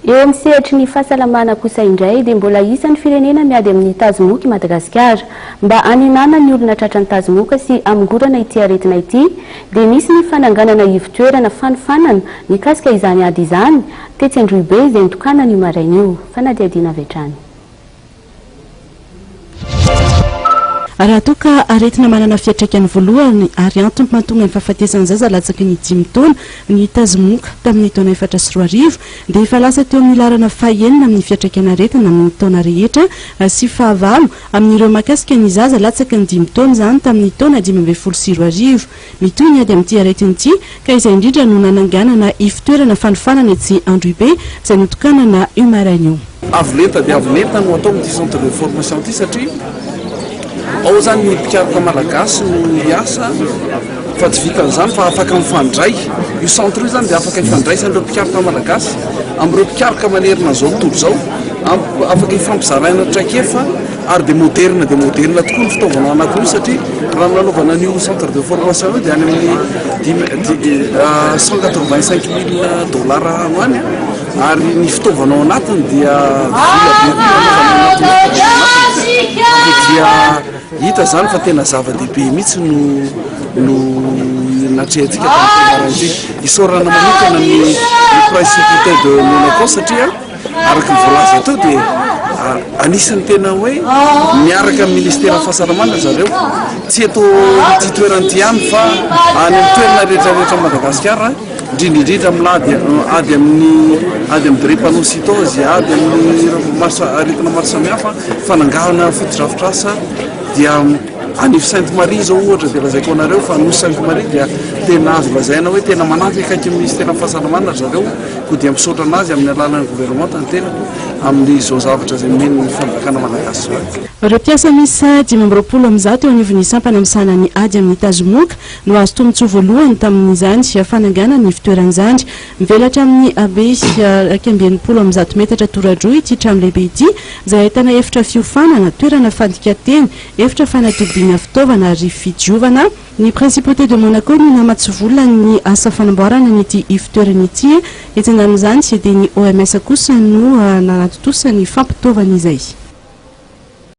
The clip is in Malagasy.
eo amin'ny sehatra ny fahasalamana kosa indray dia mbola isan'ny firenena miady amin'ny tazomoka i Madagasikara mba haninana ny olona tratran'ny tazomoka sy amingorana ity aretina ity dia misy ny fananganana ivon-toerana fanofanana mikasika izany ady izany tetsy Androibe izay nitokana ny maraina io fanadiadiana avy hatrany. Raha toa ka aretina manana fiantraikany voalohany ary antony mahatonga ny fahafatesany zaza latsaky ny 5 taona ny tazomoka tamin'ny taona 2014 dia efa lasa teo amin'ny larana fahaenina amin'ny fiantraikany aretina amin'ny taona rehetra sy fahavalo amin'ireo makasika ny zaza latsaky ny 5 taona izany tamin'ny taona 2012 mitoy ny ady amin'ity aretina ity ka izay indrindra no nananganana ivon-toerana fanofanana etsy Androibe izay notokanana io maraina io. Avolenta dia avolenta no atao amin'ity centre de formation ity satria ao zany ny mpikaroka malagasy no miasa fa tsy vikan'izany fa afaka mifandray io centre io zany dia afaka ifandraisan'ireo mpikaroka malagasy amin'ireo mpikaroka manerina zao tontolo zao afaka ifampizaraina traikefa ary dia moderna tokoa ny fitaovana anankiroa satria raha nanaovana an'io centre de formation io dia any amin'ny $185,000 ano any ary ny fitaovana ao anatiny dia dia hita zany fa tena zava-dehibe mihitsy no natrehantsika tamin'ity isorana manokana ny principauté de Monaco satria araka ny voalaza teo dia anisan'ny tena hoe miaraka amin'ny ministera fahasalamana zareo tsy eto ty toerany ty ihany fa any amin'ny toerana rehetrarehetra Madagasikara indrindra milady ady amin'ny drépanocytose ady amin'ny aretina maro samihafa fanangahana foto-drafitrasa dia anivy Sainte Marie zao ohatra dia lazaiko anareo fa nosy Sainte Marie dia tena azo lazaina hoe tena manampy akaiky amin'ny ministera fahasalamana zareo ko dia misaotra anazy amin'ny alalan'ny gouvernement ny tena amin'izao zavatra izay meny fanjakana malagasy zao. Ireo mpiasa misy 520 amin'izao teo anivon'ny sampana misana ny ady amin'ny tazomoka no azo tombotsoa voalohany tamin'izany fananganana ny fitoeran'izany mivelatra amin'ny abe 120 amin'izao toradroa ity trano lehibe ity izay ahitana efitra fiofanana toerana fandika-teny efitra fanatobiana fitaovana ary fidiovana. Ny principauté de Monaco no namatsivola ny asa fanamboarana n'ity ivon-toerana ity etsy andan'izany sy dia ny OMS kosa no nanatotosany fampitaovana izay.